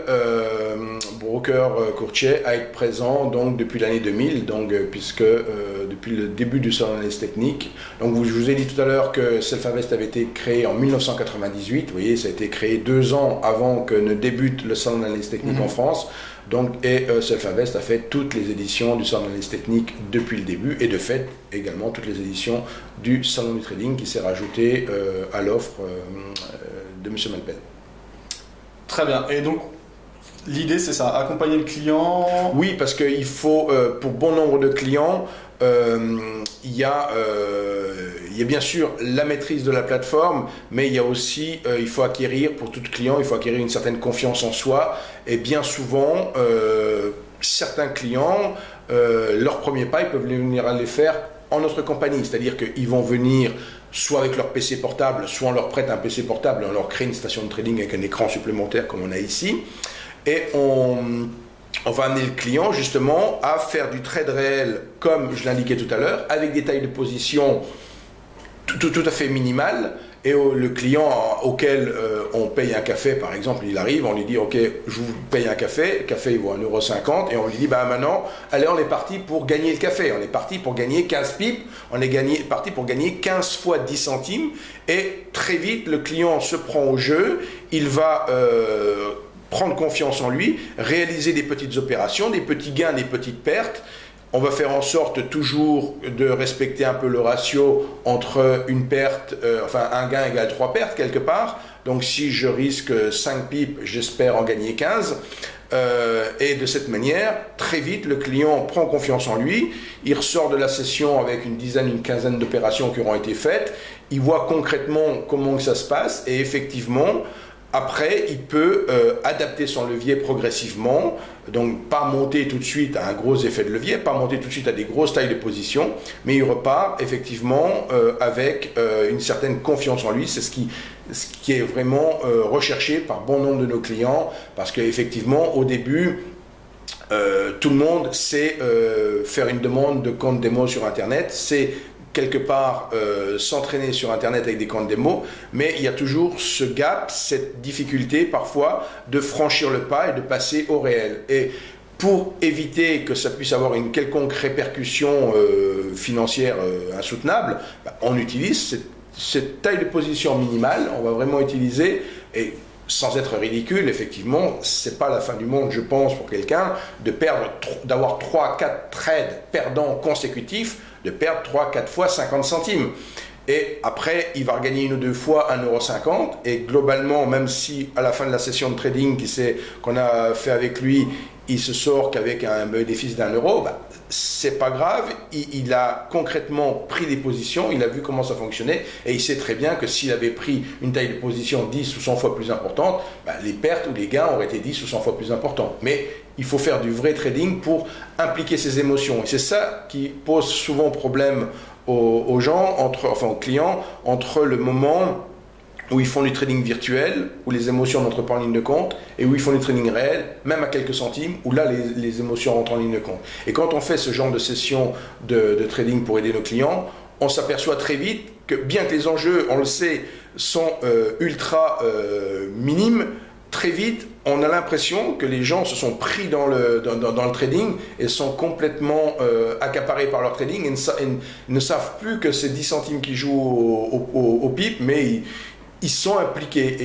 brokers courtiers à être présent donc, depuis l'année 2000, donc, puisque depuis le début du salon d'analyse technique. Donc je vous ai dit tout à l'heure que Self-Invest avait été créé en 1998. Vous voyez, ça a été créé 2 ans avant que ne débute le salon d'analyse technique en France. Donc, Self-Invest a fait toutes les éditions du salon d'analyse technique depuis le début et de fait également toutes les éditions du salon du trading qui s'est rajouté à l'offre de M. Malpen. Très bien. Et donc, l'idée c'est ça, accompagner le client. Oui, parce qu'il faut, pour bon nombre de clients, il y a bien sûr la maîtrise de la plateforme, mais il y a aussi, il faut acquérir, pour tout client, il faut acquérir une certaine confiance en soi. Et bien souvent, certains clients, leur premier pas, ils peuvent venir les faire en notre compagnie. C'est-à-dire qu'ils vont venir soit avec leur PC portable, soit on leur prête un PC portable et on leur crée une station de trading avec un écran supplémentaire comme on a ici. Et on va amener le client justement à faire du trade réel, comme je l'indiquais tout à l'heure, avec des tailles de position tout à fait minimales. Et le client auquel on paye un café, par exemple, il arrive, on lui dit « Ok, je vous paye un café. Le café, il vaut 1,50 €. Et on lui dit bah, « Maintenant, allez, on est parti pour gagner le café. On est parti pour gagner 15 pips. On est parti pour gagner 15 fois 10 centimes. » Et très vite, le client se prend au jeu. Il va prendre confiance en lui, réaliser des petites opérations, des petits gains, des petites pertes. On va faire en sorte toujours de respecter un peu le ratio entre une perte, enfin un gain égale 3 pertes quelque part. Donc si je risque 5 pips, j'espère en gagner 15. Et de cette manière, très vite, le client prend confiance en lui. Il ressort de la session avec une dizaine, une quinzaine d'opérations qui auront été faites. Il voit concrètement comment que ça se passe et effectivement, après, il peut adapter son levier progressivement, donc pas monter tout de suite à un gros effet de levier, pas monter tout de suite à des grosses tailles de position, mais il repart effectivement avec une certaine confiance en lui. C'est ce qui est vraiment recherché par bon nombre de nos clients, parce qu'effectivement, au début, tout le monde sait faire une demande de compte démo sur Internet, c'est quelque part s'entraîner sur Internet avec des comptes démo, mais il y a toujours ce gap, cette difficulté parfois de franchir le pas et de passer au réel. Et pour éviter que ça puisse avoir une quelconque répercussion financière insoutenable, on utilise cette taille de position minimale, on va vraiment utiliser, et sans être ridicule, effectivement, c'est pas la fin du monde, je pense, pour quelqu'un d'avoir 3-4 trades perdants consécutifs, de perdre 3-4 fois 50 centimes. Et après, il va regagner une ou deux fois 1,50 €. Et globalement, même si à la fin de la session de trading qu'on a fait avec lui, il se sort qu'avec un bénéfice d'1 €, bah, c'est pas grave. Il a concrètement pris des positions, il a vu comment ça fonctionnait et il sait très bien que s'il avait pris une taille de position 10 ou 100 fois plus importante, bah, les pertes ou les gains auraient été 10 ou 100 fois plus importants. Mais il faut faire du vrai trading pour impliquer ses émotions. Et c'est ça qui pose souvent problème aux gens, aux clients, entre le moment où ils font du trading virtuel, où les émotions n'entrent pas en ligne de compte, et où ils font du trading réel, même à quelques centimes, où là, les émotions rentrent en ligne de compte. Et quand on fait ce genre de session de trading pour aider nos clients, on s'aperçoit très vite que bien que les enjeux, on le sait, sont ultra minimes, très vite, on a l'impression que les gens se sont pris dans le trading et sont complètement accaparés par leur trading et ne savent plus que c'est 10 centimes qui jouent au pipe, mais ils sont impliqués.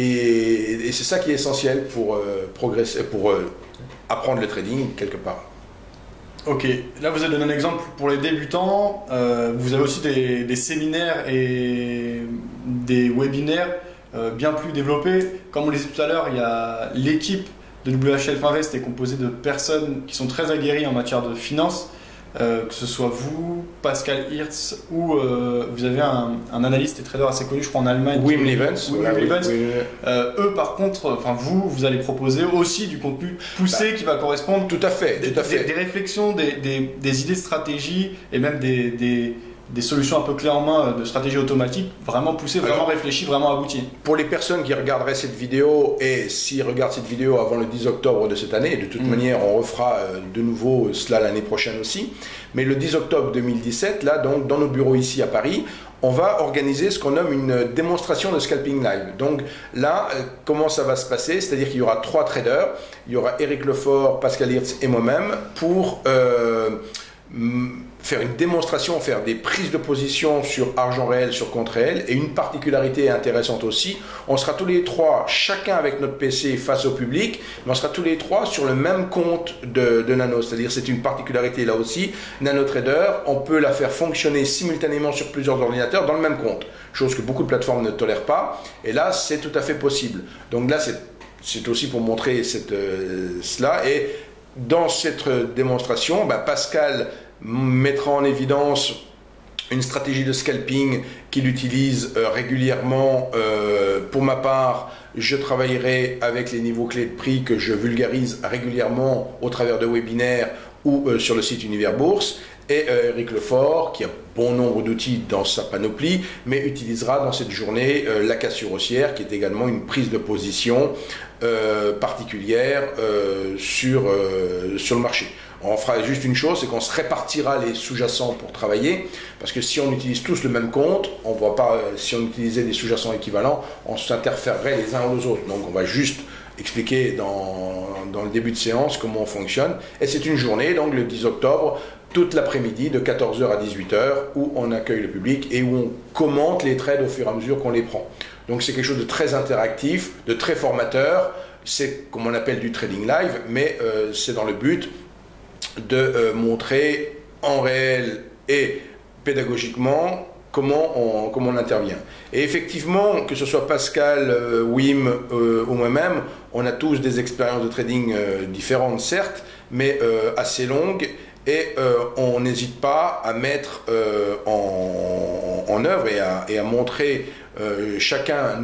Et c'est ça qui est essentiel pour progresser, pour apprendre le trading quelque part. Ok, là vous avez donné un exemple pour les débutants. Vous avez aussi des séminaires et des webinaires bien plus développés. Comme on le disait tout à l'heure, il y a l'équipe de WHL Finvest est composée de personnes qui sont très aguerries en matière de finance, que ce soit vous, Pascal Hirtz, ou vous avez un analyste et trader assez connu, je crois en Allemagne. Wim Levens. Eux, par contre, vous allez proposer aussi du contenu poussé qui va correspondre. Tout à fait. Des réflexions, des idées de stratégie et même des solutions un peu clés en main de stratégie automatique, vraiment poussées, vraiment réfléchies, vraiment abouties. Pour les personnes qui regarderaient cette vidéo, et s'ils regardent cette vidéo avant le 10 octobre de cette année, et de toute manière on refera de nouveau cela l'année prochaine aussi, mais le 10 octobre 2017, là donc dans nos bureaux ici à Paris, on va organiser ce qu'on nomme une démonstration de scalping live. Donc là, comment ça va se passer? C'est-à-dire qu'il y aura 3 traders, il y aura Eric Lefort, Pascal Hirtz et moi-même pour faire une démonstration, faire des prises de position sur argent réel, sur compte réel. Et une particularité intéressante aussi, on sera tous les 3, chacun avec notre PC face au public, mais on sera tous les 3 sur le même compte de Nano. C'est-à-dire, c'est une particularité là aussi. NanoTrader, on peut la faire fonctionner simultanément sur plusieurs ordinateurs dans le même compte. Chose que beaucoup de plateformes ne tolèrent pas. Et là, c'est tout à fait possible. Donc là, c'est aussi pour montrer cela. Et dans cette démonstration, Pascal mettra en évidence une stratégie de scalping qu'il utilise régulièrement. Pour ma part, je travaillerai avec les niveaux clés de prix que je vulgarise régulièrement au travers de webinaires ou sur le site Univers Bourse. Et Eric Lefort, qui a bon nombre d'outils dans sa panoplie, mais utilisera dans cette journée la cassure haussière, qui est également une prise de position particulière sur le marché. On fera juste une chose, c'est qu'on se répartira les sous-jacents pour travailler, parce que si on utilise tous le même compte, on ne voit pas, si on utilisait des sous-jacents équivalents, on s'interférerait les uns aux autres. Donc on va juste expliquer dans le début de séance comment on fonctionne. Et c'est une journée, donc le 10 octobre, toute l'après-midi, de 14 h à 18 h, où on accueille le public et où on commente les trades au fur et à mesure qu'on les prend. Donc c'est quelque chose de très interactif, de très formateur. C'est comme on appelle du trading live, mais c'est dans le but de montrer en réel et pédagogiquement comment on intervient. Et effectivement, que ce soit Pascal, Wim ou moi-même, on a tous des expériences de trading différentes, certes, mais assez longues, et on n'hésite pas à mettre en œuvre et à montrer chacun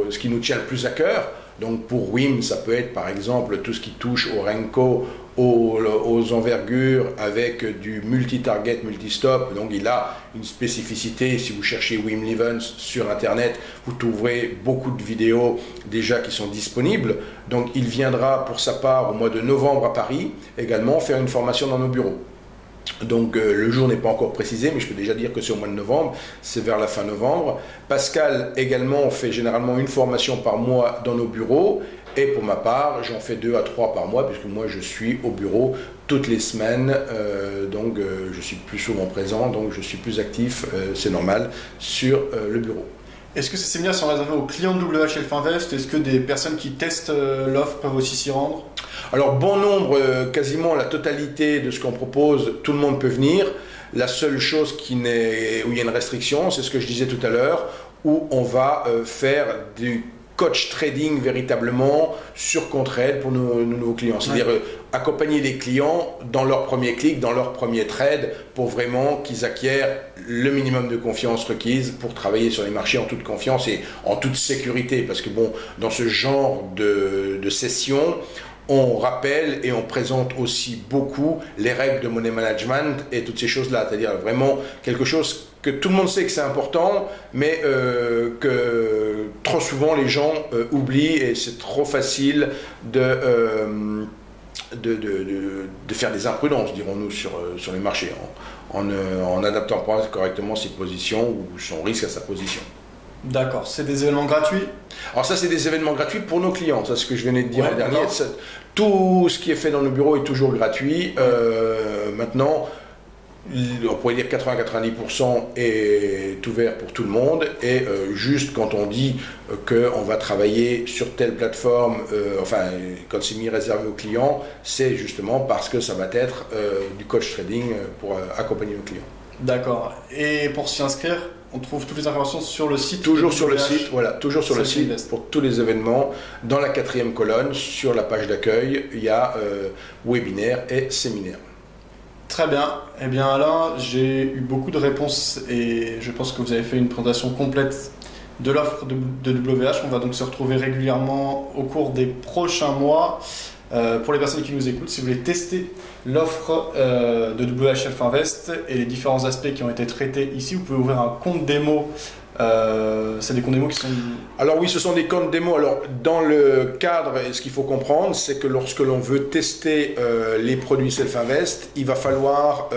ce qui nous tient le plus à cœur. Donc pour Wim, ça peut être par exemple tout ce qui touche au Renko, aux envergures avec du multi-target, multi-stop. Donc il a une spécificité. Si vous cherchez Wim Levens sur Internet, vous trouverez beaucoup de vidéos déjà qui sont disponibles. Donc il viendra pour sa part au mois de novembre à Paris également faire une formation dans nos bureaux. Donc le jour n'est pas encore précisé, mais je peux déjà dire que c'est au mois de novembre, c'est vers la fin novembre. Pascal également fait généralement une formation par mois dans nos bureaux, et pour ma part, j'en fais 2 à 3 par mois, puisque moi je suis au bureau toutes les semaines, donc je suis plus souvent présent, donc je suis plus actif, c'est normal, sur le bureau. Est-ce que ces séminaires sont réservés aux clients de WHL Finvest? Est-ce que des personnes qui testent l'offre peuvent aussi s'y rendre? Alors bon nombre, quasiment la totalité de ce qu'on propose, tout le monde peut venir. La seule chose où il y a une restriction, c'est ce que je disais tout à l'heure, où on va faire du coach trading véritablement sur contre-aide pour nos nouveaux clients. C'est-à-dire accompagner les clients dans leur premier clic, dans leur premier trade, pour vraiment qu'ils acquièrent le minimum de confiance requise pour travailler sur les marchés en toute confiance et en toute sécurité. Parce que bon, dans ce genre de session, on rappelle et on présente aussi beaucoup les règles de money management et toutes ces choses-là. C'est-à-dire vraiment quelque chose que tout le monde sait que c'est important, mais que trop souvent les gens oublient et c'est trop facile de faire des imprudences, dirons-nous, sur les marchés, en n'adaptant pas correctement ses positions ou son risque à sa position. D'accord, c'est des événements gratuits? Alors ça, c'est des événements gratuits pour nos clients, c'est ce que je venais de dire la dernière. Tout ce qui est fait dans nos bureaux est toujours gratuit. Maintenant, on pourrait dire 80-90% est ouvert pour tout le monde et juste quand on dit qu'on va travailler sur telle plateforme, quand c'est mis réservé aux clients, c'est justement parce que ça va être du coach trading pour accompagner nos clients. D'accord. Et pour s'y inscrire, on trouve toutes les informations sur le site? Toujours sur le site, voilà, toujours sur le site pour tous les événements. Dans la 4e colonne, sur la page d'accueil, il y a webinaire et séminaire. Très bien. Eh bien Alain, j'ai eu beaucoup de réponses et je pense que vous avez fait une présentation complète de l'offre de WH. On va donc se retrouver régulièrement au cours des prochains mois. Pour les personnes qui nous écoutent, si vous voulez tester l'offre de WH Alpha Invest et les différents aspects qui ont été traités ici, vous pouvez ouvrir un compte démo. C'est des comptes démo qui sont... Alors oui, ce sont des comptes démo. Alors dans le cadre, ce qu'il faut comprendre, c'est que lorsque l'on veut tester les produits Self-Invest, il va falloir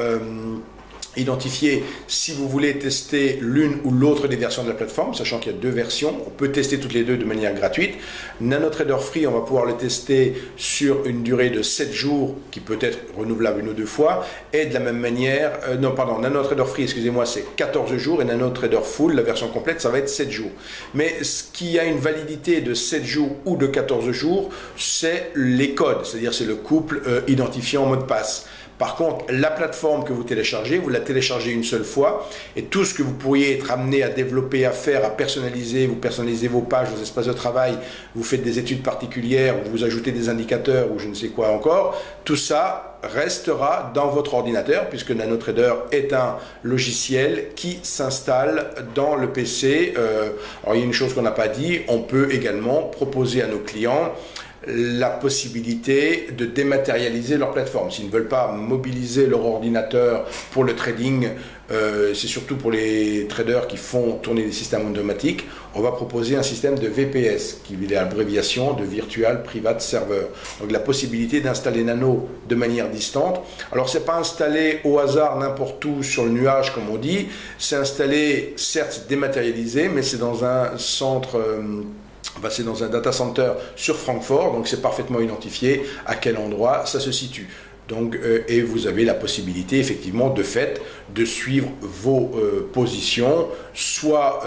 identifier si vous voulez tester l'une ou l'autre des versions de la plateforme, sachant qu'il y a 2 versions. On peut tester toutes les 2 de manière gratuite. NanoTrader Free, on va pouvoir le tester sur une durée de 7 jours, qui peut être renouvelable 1 ou 2 fois. Et de la même manière, NanoTrader Free, excusez-moi, c'est 14 jours et NanoTrader Full, la version complète, ça va être 7 jours. Mais ce qui a une validité de 7 jours ou de 14 jours, c'est les codes, c'est-à-dire c'est le couple identifiant mot de passe. Par contre, la plateforme que vous téléchargez, vous la téléchargez une seule fois et tout ce que vous pourriez être amené à développer, à faire, à personnaliser, vous personnalisez vos pages, vos espaces de travail, vous faites des études particulières, vous ajoutez des indicateurs ou je ne sais quoi encore, tout ça restera dans votre ordinateur puisque NanoTrader est un logiciel qui s'installe dans le PC. Alors il y a une chose qu'on n'a pas dit, on peut également proposer à nos clients la possibilité de dématérialiser leur plateforme. S'ils ne veulent pas mobiliser leur ordinateur pour le trading, c'est surtout pour les traders qui font tourner des systèmes automatiques, on va proposer un système de VPS, qui est l'abréviation de Virtual Private Server. Donc la possibilité d'installer Nano de manière distante. Alors c'est pas installé au hasard n'importe où sur le nuage comme on dit, c'est installé, certes dématérialisé, mais c'est dans un centre... c'est dans un data center sur Francfort, donc c'est parfaitement identifié à quel endroit ça se situe. Donc, et vous avez la possibilité effectivement de fait de suivre vos positions, soit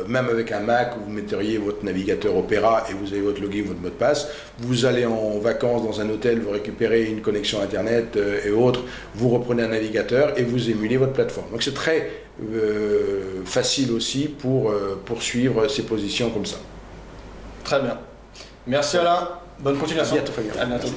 même avec un Mac où vous metteriez votre navigateur Opera et vous avez votre login, votre mot de passe, vous allez en vacances dans un hôtel, vous récupérez une connexion internet et autres, vous reprenez un navigateur et vous émulez votre plateforme. Donc c'est très facile aussi pour suivre ces positions comme ça. Très bien. Merci Alain. Bonne continuation. À bientôt, Fabien. À bientôt.